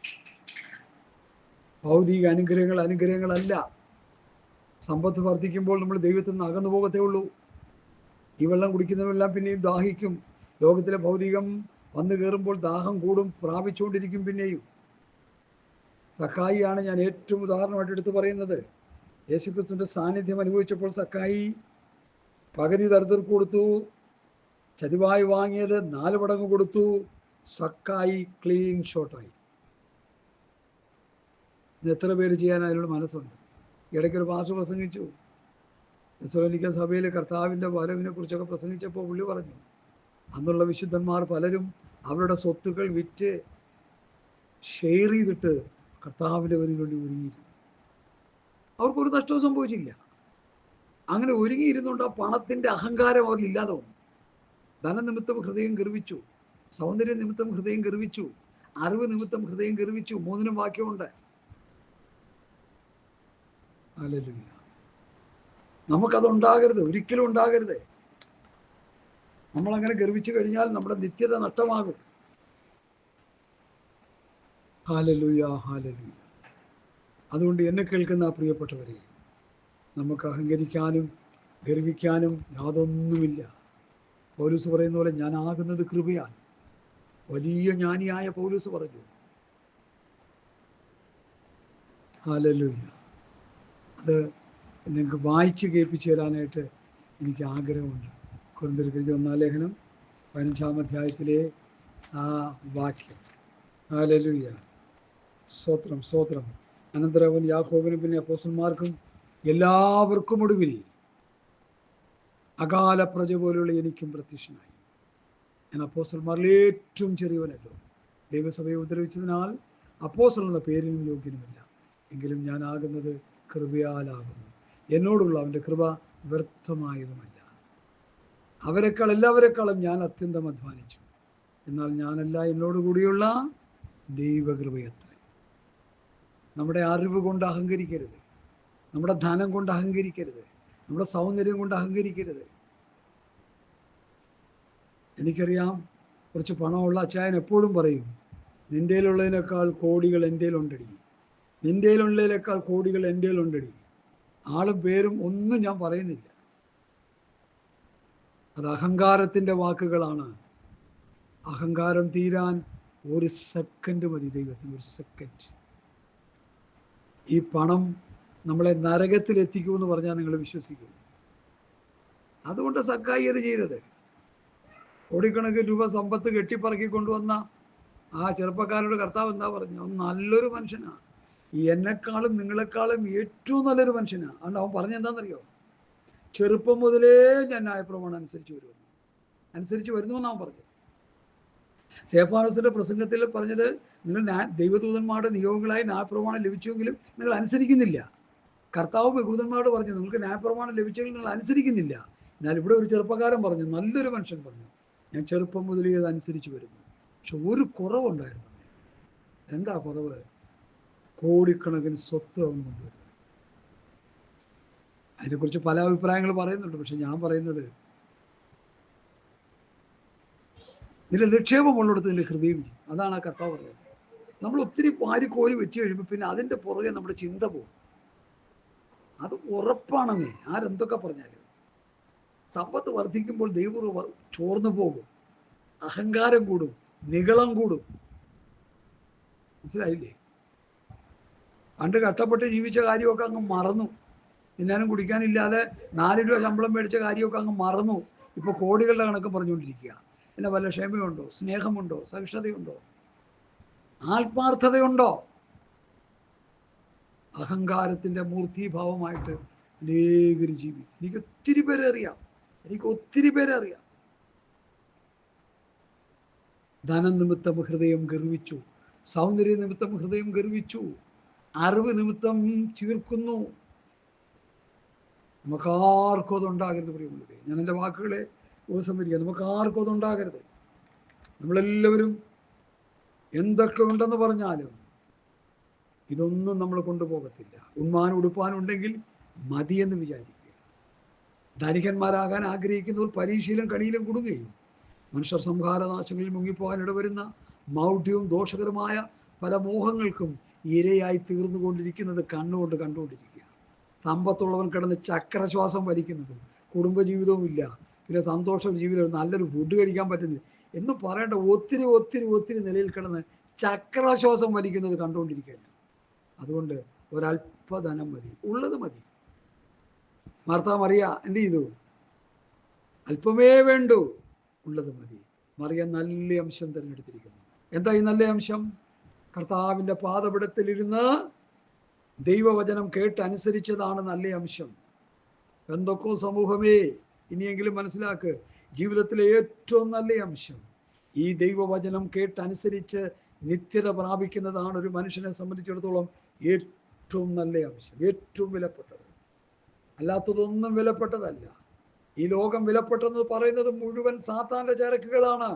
ഭൗതിക അനുഗ്രഹങ്ങളല്ല. സമ്പത്ത് വർദ്ധിക്കുമ്പോൾ നമ്മൾ ദൈവത്തിൽ നിന്ന് അകന്നു പോകത്തേ ഉള്ളൂ. ഈ വെള്ളം കുടിക്കുന്നവരെല്ലാം പിന്നെയും ദാഹിക്കും. ലോകത്തിലെ ഭൗതികം വന്നു കയറുമ്പോൾ ദാഹം കൂടും, പ്രാപിച്ചുകൊണ്ടിരിക്കും പിന്നെയും. സക്കായിയാണ് ഞാൻ ഏറ്റവും ഉദാഹരണമായിട്ട് എടുത്തു പറയുന്നത്. യേശുക്രിസ്തുവിൻ്റെ സാന്നിധ്യം അനുഭവിച്ചപ്പോൾ സക്കായി പകുതി ദരിദ്രർക്ക് കൊടുത്തു, ചതിവായി വാങ്ങിയത് 4 മടങ്ങ് കൊടുത്തു. സക്കായി ക്ലീൻ ഷോട്ടായി. ഇത് എത്ര പേര് ചെയ്യാൻ അതിനുള്ള മനസ്സുണ്ട്? ഇടയ്ക്കൊരു പാസ്റ്റർ പ്രസംഗിച്ചു, തെസ്സലോനിക്ക സഭയിൽ കർത്താവിൻ്റെ വരവിനെ കുറിച്ചൊക്കെ പ്രസംഗിച്ചപ്പോൾ പുള്ളി പറഞ്ഞു, അന്നുള്ള വിശുദ്ധന്മാർ പലരും അവരുടെ സ്വത്തുക്കൾ വിറ്റ് ഷെയർ ചെയ്തിട്ട് കർത്താവിൻ്റെ വരവിന് വേണ്ടി ഒരുങ്ങിയിരുന്നു. അവർക്കൊരു നഷ്ടവും സംഭവിച്ചില്ല. അങ്ങനെ ഒരുങ്ങിയിരുന്നുകൊണ്ട് ആ പണത്തിൻ്റെ അഹങ്കാരം അവരിൽ ഇല്ലാതെ വന്നു. ധനനിമിത്തം ഹൃദയം ഗർവിച്ചു, സൗന്ദര്യ നിമിത്തം ഹൃദയം ഗർവിച്ചു, അറിവ് നിമിത്തം ഹൃദയം ഗർവിച്ചു. 3 വാക്യമുണ്ട്. ഹല്ലേലൂയ. നമുക്കതുണ്ടാകരുത്, ഒരിക്കലും ഉണ്ടാകരുത്. നമ്മളങ്ങനെ ഗർവിച്ചു കഴിഞ്ഞാൽ നമ്മുടെ നിത്യത നഷ്ടമാകും. Hallelujah, hallelujah. അതുകൊണ്ട് എന്നെ കേൾക്കുന്ന പ്രിയപ്പെട്ടവരെ, നമുക്ക് അഹങ്കരിക്കാനും ഗർവിക്കാനും യാതൊന്നുമില്ല. പൗലോസ് പറയുന്ന പോലെ ഞാനാകുന്നത് കൃപയാൽ. വലിയ ജ്ഞാനിയായ പൗലോസ് പറഞ്ഞു. ഹല്ലേലൂയ. അത് നിങ്ങൾക്ക് വായിച്ച് കേൾപ്പിച്ചു തരാനായിട്ട് എനിക്ക് ആഗ്രഹമുണ്ട്. കൊരിന്ത്യർക്ക് എഴുതിയ 1-ാം ലേഖനം 15-ാം അധ്യായത്തിലെ ആ വാക്യം. ഹല്ലേലൂയ. സ്തോത്രം, സ്തോത്രം. അനന്തരം അവൻ യാക്കോബിനും പിന്നെ അപ്പോസ്തലന്മാർക്കും എല്ലാവർക്കും ഒടുവിൽ അകാല പ്രജ പോലുള്ള എനിക്കും പ്രത്യക്ഷനായി. ഞാൻ അപ്പോസ്തലന്മാരിൽ ഏറ്റവും ചെറിയവനല്ലോ. ദൈവസഭയെ ഉപദ്രവിച്ചതിനാൽ അപ്പോസ്തലൻ എന്ന പേരിനും യോഗ്യനുമില്ല. എങ്കിലും ഞാനാകുന്നത് കൃപയാലാകുന്നു. എന്നോടുള്ള അവൻ്റെ കൃപ വ്യർത്ഥമായതുമല്ല. എല്ലാവരെക്കാളും ഞാൻ അത്യന്തം അധ്വാനിച്ചു. എന്നാൽ ഞാനല്ല, എന്നോടുകൂടിയുള്ള ദൈവകൃപയത്രേ. നമ്മുടെ അറിവ് കൊണ്ട് അഹങ്കരിക്കരുത്. നമ്മുടെ ധനം കൊണ്ട് അഹങ്കരിക്കരുത്. നമ്മുടെ സൗന്ദര്യം കൊണ്ട് അഹങ്കരിക്കരുത്. എനിക്കറിയാം, കുറച്ച് പണമുള്ള അച്ചായൻ എപ്പോഴും പറയും, നിൻ്റെയിലുള്ളതിനേക്കാൾ കോടികൾ എൻ്റെയിലുണ്ടടി. നിൻ്റെയിലുള്ളതിനേക്കാൾ കോടികൾ എൻ്റെയിലുണ്ടടി. ആളും പേരും ഒന്നും ഞാൻ പറയുന്നില്ല. അത് അഹങ്കാരത്തിൻ്റെ വാക്കുകളാണ്. അഹങ്കാരം തീരാൻ 1 സെക്കൻഡ് മതി ദൈവത്തിന്, 1 സെക്കൻഡ്. ഈ പണം നമ്മളെ നരകത്തിൽ എത്തിക്കുമെന്ന് പറഞ്ഞാൽ നിങ്ങൾ വിശ്വസിക്കും. അതുകൊണ്ട് സക്കായി അത് ചെയ്തത്. കോടിക്കണക്കിന് രൂപ സമ്പത്ത് കെട്ടിപ്പറക്കി കൊണ്ടുവന്ന ആ ചെറുപ്പക്കാരോട് കർത്താവ് എന്താ പറഞ്ഞു? അവൻ നല്ലൊരു മനുഷ്യനാണ്, എന്നെക്കാളും നിങ്ങളെക്കാളും ഏറ്റവും നല്ലൊരു മനുഷ്യനാണ്. അതുകൊണ്ട് അവൻ പറഞ്ഞെന്താണെന്നറിയോ? ചെറുപ്പം മുതലേ ഞാൻ ന്യായപ്രമാണം അനുസരിച്ച് വരുന്നു എന്നാണ് പറഞ്ഞത്. സേഫാനോസിന്റെ പ്രസംഗത്തിൽ പറഞ്ഞത്, നിങ്ങൾ ദൈവദൂതന്മാരുടെ നിയോഗങ്ങളായി ന്യായപ്രമാണം ലഭിച്ചുവെങ്കിലും നിങ്ങൾ അനുസരിക്കുന്നില്ല. കർത്താവ് യഹൂദന്മാരോട് പറഞ്ഞു, നിങ്ങൾക്ക് ന്യായപ്രമാണം ലഭിച്ചെങ്കിൽ നിങ്ങൾ അനുസരിക്കുന്നില്ല. എന്നാൽ ഇവിടെ ഒരു ചെറുപ്പക്കാരൻ പറഞ്ഞു, നല്ലൊരു മനുഷ്യൻ പറഞ്ഞു, ഞാൻ ചെറുപ്പം മുതലേ അത് അനുസരിച്ച് വരുന്നു. പക്ഷെ ഒരു കുറവുണ്ടായിരുന്നു. എന്താ കുറവ്? കോടിക്കണക്കിന് സ്വത്ത് അവൻ കൊണ്ടുവരുന്നു. അതിനെക്കുറിച്ച് പല അഭിപ്രായങ്ങൾ പറയുന്നുണ്ട്. പക്ഷെ ഞാൻ പറയുന്നത്, ഇതിൻ്റെ നിക്ഷേപമുള്ളിടത്ത് ഇതിൻ്റെ ഹൃദയം. അതാണ് ആ കർത്താവ് പറയുന്നത്. നമ്മൾ ഒത്തിരി കോരി വെച്ച് കഴിയുമ്പോൾ പിന്നെ അതിൻ്റെ പുറകെ നമ്മുടെ ചിന്ത പോകും. അത് ഉറപ്പാണെന്നേ, ആരെന്തൊക്കെ പറഞ്ഞാലും. സമ്പത്ത് വർദ്ധിക്കുമ്പോൾ ദൈവം ചോർന്നു പോകും, അഹങ്കാരം കൂടും, നിഗളം കൂടും. മനസ്സിലായില്ലേ? പണ്ട് കഷ്ടപ്പെട്ട് ജീവിച്ച കാര്യമൊക്കെ അങ്ങ് മറന്നു. തിന്നാനും കുടിക്കാനില്ലാതെ 4 രൂപ ശമ്പളം മേടിച്ച കാര്യമൊക്കെ അങ്ങ് മറന്നു. ഇപ്പോൾ കോടികളുടെ കണക്ക് പറഞ്ഞുകൊണ്ടിരിക്കുക. പിന്നെ വല്ല ക്ഷമയുണ്ടോ? സ്നേഹമുണ്ടോ? സഹിഷ്ണുതയുണ്ടോ? ആത്മാർത്ഥതയുണ്ടോ? അഹങ്കാരത്തിൻ്റെ മൂർത്തീഭാവമായിട്ട് അനേകര് ജീവിക്കും. എനിക്ക് ഒത്തിരി പേരെ അറിയാം. ധനം നിമിത്തം ഹൃദയം ഗർവിച്ചു, സൗന്ദര്യ നിമിത്തം ഹൃദയം ഗർവിച്ചു, അറിവ് നിമിത്തം ചീർക്കുന്നു. നമുക്കാർക്കും അതുണ്ടാകരുത് പ്രിയമുള്ളവരെ. ഞാൻ എൻ്റെ വാക്കുകളെ ഉപസംഹരിക്കുക. നമുക്കാർക്കും അതുണ്ടാകരുത്. നമ്മളെല്ലാവരും എന്തൊക്കെ ഉണ്ടെന്ന് പറഞ്ഞാലും ഇതൊന്നും നമ്മൾ കൊണ്ടുപോകത്തില്ല. ഉണ്മാനും ഉടുപ്പാനും ഉണ്ടെങ്കിൽ മതിയെന്ന് വിചാരിക്കുക. ധനികന്മാരാകാൻ ആഗ്രഹിക്കുന്നവർ പരീക്ഷയിലും കണിയിലും കുടുങ്ങുകയും മനുഷ്യർ സംഹാരനാശങ്ങളിൽ മുങ്ങിപ്പോകാൻ ഇടവരുന്ന മൗഢ്യവും ദോഷകരമായ പല മോഹങ്ങൾക്കും ഇരയായി തീർന്നുകൊണ്ടിരിക്കുന്നത് കണ്ടുകൊണ്ടിരിക്കുക. സമ്പത്തുള്ളവൻ കിടന്ന് ചക്രശ്വാസം വലിക്കുന്നത്, കുടുംബജീവിതവും ഇല്ല, പിന്നെ സന്തോഷ ജീവിതം, നല്ലൊരു ഫുഡ് കഴിക്കാൻ പറ്റുന്നില്ല എന്ന് പറയേണ്ട ഒത്തിരി നിലയിൽ കിടന്ന് ചക്രശ്വാസം വലിക്കുന്നത് കണ്ടുകൊണ്ടിരിക്കുകയാണ്. അതുകൊണ്ട് ഒരല്പധനം മതി, ഉള്ളത് മതി. മാർത്താ മറിയ എന്ത് ചെയ്തു? അല്പമേ വേണ്ടൂ, ഉള്ളത് മതി. മറിയ നല്ല അംശം തിരഞ്ഞെടുത്തിരിക്കുന്നു. എന്താ ഈ നല്ല അംശം? കർത്താവിൻ്റെ പാദപീഠത്തിലിരുന്ന് ദൈവവചനം കേട്ട് അനുസരിച്ചതാണ് നല്ല അംശം. എന്തൊക്കെ സമൂഹമേ, ഇനിയെങ്കിലും മനസ്സിലാക്ക്, ജീവിതത്തിലെ ഏറ്റവും നല്ല അംശം ഈ ദൈവവചനം കേട്ട് അനുസരിച്ച് നിത്യത പ്രാപിക്കുന്നതാണ് ഒരു മനുഷ്യനെ സംബന്ധിച്ചിടത്തോളം ഏറ്റവും നല്ല അംശം, ഏറ്റവും വിലപ്പെട്ടത്. അല്ലാത്തതൊന്നും വിലപ്പെട്ടതല്ല. ഈ ലോകം വിലപ്പെട്ടെന്ന് പറയുന്നത് മുഴുവൻ സാത്താന്റെ ചരക്കുകളാണ്.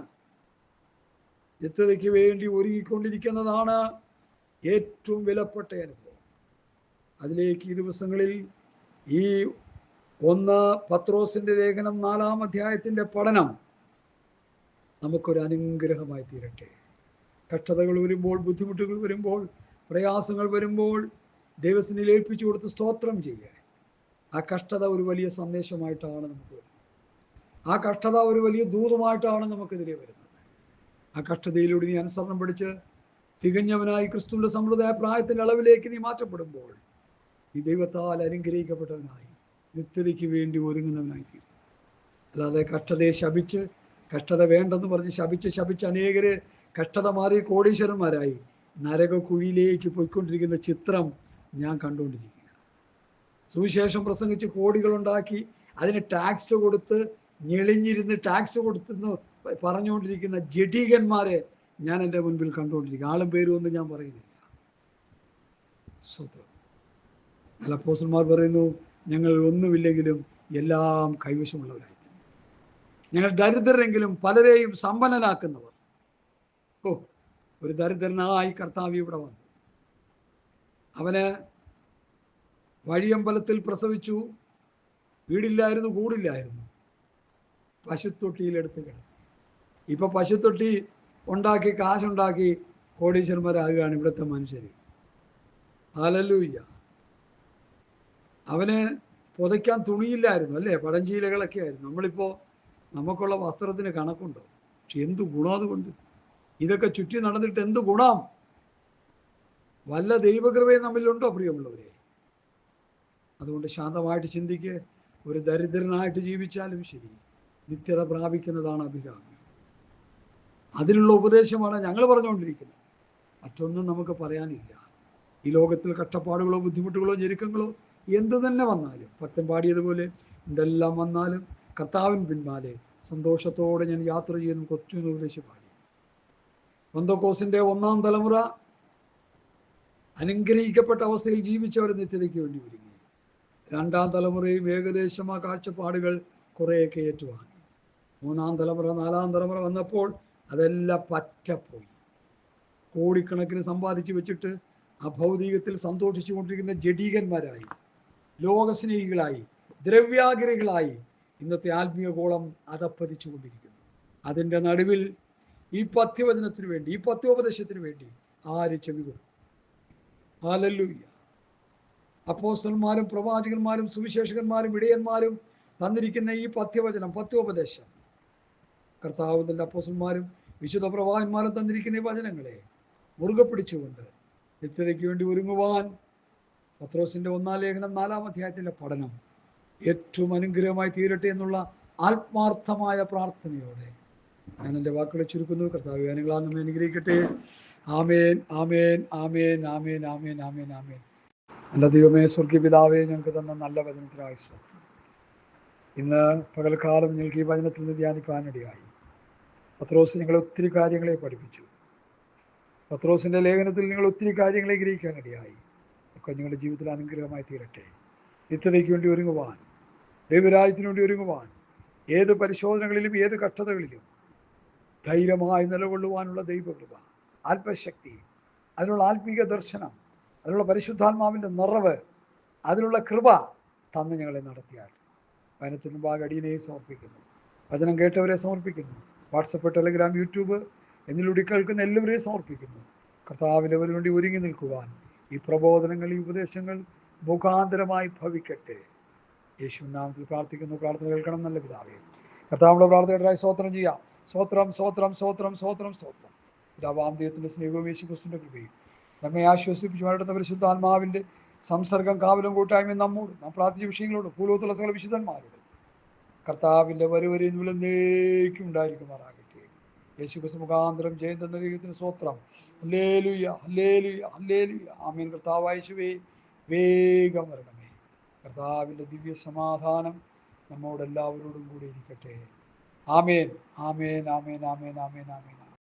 നിത്യതയ്ക്ക് വേണ്ടി ഒരുങ്ങിക്കൊണ്ടിരിക്കുന്നതാണ് ഏറ്റവും വിലപ്പെട്ട അനുഭവം. അതിലേക്ക് ഈ ദിവസങ്ങളിൽ ഈ 1 പത്രോസിന്റെ ലേഖനം 4-ാം അധ്യായത്തിന്റെ പഠനം നമുക്കൊരു അനുഗ്രഹമായി തീരട്ടെ. കഷ്ടതകൾ വരുമ്പോൾ, ബുദ്ധിമുട്ടുകൾ വരുമ്പോൾ, പ്രയാസങ്ങൾ വരുമ്പോൾ ദൈവത്തിനെ ഏൽപ്പിച്ചു കൊടുത്ത് സ്തോത്രം ചെയ്യുക. ആ കഷ്ടത ഒരു വലിയ സന്ദേശമായിട്ടാണ് നമുക്ക് വരുന്നത്. ആ കഷ്ടത ഒരു വലിയ ദൂതമായിട്ടാണ് നമുക്കെതിരെ വരുന്നത്. ആ കഷ്ടതയിലൂടെ നീ അനുസരണം പഠിച്ച് തികഞ്ഞവനായി ക്രിസ്തുവിന്റെ സമൃദ്ധമായ പ്രായത്തിൻ്റെ അളവിലേക്ക് നീ മാറ്റപ്പെടുമ്പോൾ ഈ ദൈവത്താൽ അനുഗ്രഹിക്കപ്പെട്ടവനായി നിത്യതയ്ക്ക് വേണ്ടി ഒരുങ്ങുന്നവനായി തീരും. അല്ലാതെ കഷ്ടതയെ ശപിച്ച്, കഷ്ടത വേണ്ടെന്ന് പറഞ്ഞ് ശപിച്ച് അനേകര് കഷ്ടത മാറി കോടീശ്വരന്മാരായി നരകക്കുഴിയിലേക്ക് പോയിക്കൊണ്ടിരിക്കുന്ന ചിത്രം ഞാൻ കണ്ടുകൊണ്ടിരിക്കുക. സുവിശേഷം പ്രസംഗിച്ച് കോടികളുണ്ടാക്കി അതിന് ടാക്സ് കൊടുത്ത് ഞെളിഞ്ഞിരുന്ന് ടാക്സ് കൊടുത്തെന്ന് പറഞ്ഞുകൊണ്ടിരിക്കുന്ന ജഡീകന്മാരെ ഞാൻ എൻ്റെ മുൻപിൽ കണ്ടുകൊണ്ടിരിക്കുക. ആളും പേരും ഒന്നും ഞാൻ പറയുന്നില്ല. സ്വന്തം നല്ല അപ്പോസ്തലന്മാർ പറയുന്നു, ഞങ്ങൾ ഒന്നുമില്ലെങ്കിലും എല്ലാം കൈവശമുള്ളവരായി, ഞങ്ങൾ ദരിദ്രരെങ്കിലും പലരെയും സമ്പന്നനാക്കുന്നവർ. ഒരു ദരിദ്രനായി കർത്താവ് ഇവിടെ വന്നു. അവന് വഴിയമ്പലത്തിൽ പ്രസവിച്ചു, വീടില്ലായിരുന്നു, കൂടില്ലായിരുന്നു, പശുത്തൊട്ടിയിലെടുത്ത് കിടന്നു. ഇപ്പൊ പശുത്തൊട്ടി ഉണ്ടാക്കി കാശുണ്ടാക്കി കോടീശ്വരന്മാരാകുകയാണ് ഇവിടുത്തെ മനുഷ്യർ. ഹല്ലേലൂയ. അവന് പുതയ്ക്കാൻ തുണിയില്ലായിരുന്നു അല്ലേ, പഴഞ്ചീലകളൊക്കെ ആയിരുന്നു. നമ്മളിപ്പോൾ നമുക്കുള്ള വസ്ത്രത്തിന് കണക്കുണ്ടോ? പക്ഷെ എന്ത് ഗുണം അതുകൊണ്ട്. ഇതൊക്കെ ചുറ്റി നടന്നിട്ട് എന്ത് ഗുണം? വല്ല ദൈവകൃപയും നമ്മിലുണ്ടോ പ്രിയമുള്ളവരെ? അതുകൊണ്ട് ശാന്തമായിട്ട് ചിന്തിക്ക്. ഒരു ദരിദ്രനായിട്ട് ജീവിച്ചാലും ശരി, നിത്യത പ്രാപിക്കുന്നതാണ് അഭികാമ്യം. അതിനുള്ള ഉപദേശമാണ് ഞങ്ങൾ പറഞ്ഞുകൊണ്ടിരിക്കുന്നത്. മറ്റൊന്നും നമുക്ക് പറയാനില്ല. ഈ ലോകത്തിൽ കഷ്ടപ്പാടുകളോ ബുദ്ധിമുട്ടുകളോ ഞെരുക്കങ്ങളോ എന്ത് തന്നെ വന്നാലും, ഭക്തൻ പാടിയതുപോലെ എന്തെല്ലാം വന്നാലും കർത്താവിൻ പിൻപാലെ സന്തോഷത്തോടെ ഞാൻ യാത്ര ചെയ്യുന്നു കൊച്ചുന്ന് ഉപദേശിച്ച് പാടി. പെന്തക്കോസ്തിന്റെ ഒന്നാം തലമുറ അനുഗ്രഹിക്കപ്പെട്ട അവസ്ഥയിൽ ജീവിച്ചവർ നിത്യതയ്ക്ക് വേണ്ടി ഒരുങ്ങി. രണ്ടാം തലമുറയും ഏകദേശം ആ കാഴ്ചപ്പാടുകൾ കുറേയൊക്കെ ഏറ്റുവാങ്ങി. മൂന്നാം തലമുറ നാലാം തലമുറ വന്നപ്പോൾ അതെല്ലാം പറ്റപ്പോയി. കോടിക്കണക്കിന് സമ്പാദിച്ചു വെച്ചിട്ട് ആ ഭൗതികത്തിൽ സന്തോഷിച്ചു കൊണ്ടിരിക്കുന്ന ജഡീകന്മാരായി, ലോകസ്നേഹികളായി, ദ്രവ്യാഗ്രഹികളായി ഇന്നത്തെ ആത്മീയ ഗോളം അതപ്പതിച്ചു കൊണ്ടിരിക്കുന്നു. അതിൻ്റെ നടുവിൽ ഈ പഥ്യവചനത്തിന് വേണ്ടി, ഈ പഥ്യോപദേശത്തിന് വേണ്ടി ആര് ചെവി കൊടുക്കും? ഹല്ലേലൂയ. അപ്പോസ്തലന്മാരും പ്രവാചകന്മാരും സുവിശേഷകന്മാരും ഇടയന്മാരും തന്നിരിക്കുന്ന ഈ പഥ്യവചനം, പഥ്യോപദേശം, കർത്താവ് തൻ്റെ അപ്പോസ്തലന്മാരും വിശുദ്ധ പ്രവാചകന്മാരും തന്നിരിക്കുന്ന ഈ വചനങ്ങളെ മുറുകെ പിടിച്ചുകൊണ്ട് നിത്യതയ്ക്ക് വേണ്ടി ഒരുങ്ങുവാൻ പത്രോസിൻ്റെ 1-ാം ലേഖനം 4-ാം അധ്യായത്തിൻ്റെ പഠനം ഏറ്റവും അനുഗ്രഹമായി തീരട്ടെ എന്നുള്ള ആത്മാർത്ഥമായ പ്രാർത്ഥനയോടെ ഞാൻ എൻ്റെ വാക്കുകളെ ചുരുക്കുന്നു. കർത്താവ് അനുഗ്രഹങ്ങളാൽ നമ്മെ അനുഗ്രഹിക്കട്ടെ. ആമേൻ, ആമേൻ, ആമേൻ, ആമേൻ, ആമേൻ, ആമേൻ, ആമേൻ. നല്ല ദൈവമേ, സ്വർഗീയ പിതാവേ, ഞങ്ങൾക്ക് തന്ന നല്ല വചനത്തിനായി സ്തോത്രം. ഇന്ന് പകൽക്കാലം ഞങ്ങൾക്ക് ഈ വചനത്തിൽ നിന്ന് ധ്യാനിക്കാനിടയായി. പത്രോസ് ഞങ്ങളെ ഒത്തിരി കാര്യങ്ങളെ പഠിപ്പിച്ചു. പത്രോസിൻ്റെ ലേഖനത്തിൽ നിങ്ങൾ ഒത്തിരി കാര്യങ്ങളെ ഗ്രഹിക്കാനിടയായി. ഒക്കെ ഞങ്ങളുടെ ജീവിതത്തിൽ അനുഗ്രഹമായി തീരട്ടെ. നിത്യതയ്ക്ക് വേണ്ടി ഒരുങ്ങുവാൻ, ദൈവരാജ്യത്തിന് വേണ്ടി ഒരുങ്ങുവാൻ, ഏത് പരിശോധനകളിലും ഏത് കഷ്ടതകളിലും ധൈര്യമായി നിലകൊള്ളുവാനുള്ള ദൈവകൃപ, ആത്മശക്തി, അതിനുള്ള ആത്മീക ദർശനം, അതിനുള്ള പരിശുദ്ധാത്മാവിൻ്റെ നിറവ്, അതിനുള്ള കൃപ തന്ന് ഞങ്ങളെ നടത്തിയാൽ വചനത്തിന് മുമ്പാകെ അടിയനെ സമർപ്പിക്കുന്നു. വചനം കേട്ടവരെ സമർപ്പിക്കുന്നു. വാട്സപ്പ്, ടെലഗ്രാം, യൂട്യൂബ് എന്നിലൂടെ കേൾക്കുന്ന എല്ലാവരെയും സമർപ്പിക്കുന്നു. കർത്താവിനവന് വേണ്ടി ഒരുങ്ങി നിൽക്കുവാൻ ഈ പ്രബോധനങ്ങൾ, ഈ ഉപദേശങ്ങൾ മുഖാന്തരമായി ഭവിക്കട്ടെ. യേശുവിൻ നാമത്തിൽ പ്രാർത്ഥിക്കുന്നു. പ്രാർത്ഥന കേൾക്കണം നല്ല പിതാവേ. കർത്താവിൻ്റെ പ്രാർത്ഥനയുടേതായി സ്തോത്രം ചെയ്യാം. സ്തോത്രം, സ്തോത്രം, സ്തോത്രം, സ്തോത്രം, സ്തോത്രം. പിതാവാം ദൈവത്തിൻ്റെ സ്നേഹവും യേശുക്രിസ്തുവിൻ്റെ കൃപയും നമ്മെ ആശ്വസിപ്പിച്ച് വളരുന്ന പരിശുദ്ധാത്മാവിൻ്റെ സംസർഗം, കാവലും കൂട്ടായ്മയും നമ്മോട്, നാം പ്രാർത്ഥിച്ച വിഷയങ്ങളോട്, ഭൂലോകത്തുള്ള സകല വിശുദ്ധന്മാരോട് കർത്താവിൻ്റെ വരുവരെന്നേക്കും ഉണ്ടായിരിക്കുമാറാകട്ടെ. യേശുക്രിസ്തു മുഖാന്തരം ജയം തന്ന ദൈവത്തിന് സ്തോത്രം. ഹല്ലേലൂയ, ഹല്ലേലൂയ, ഹല്ലേലൂയ. ആമേൻ. കർത്താവായ യേശുവേ, വേഗം വരണമേ. കർത്താവിൻ്റെ ദിവ്യ സമാധാനം നമ്മോടെല്ലാവരോടും കൂടി ഇരിക്കട്ടെ. ആമേൻ, ആമേൻ, ആമേൻ, ആമേൻ, ആമേൻ, ആമേൻ.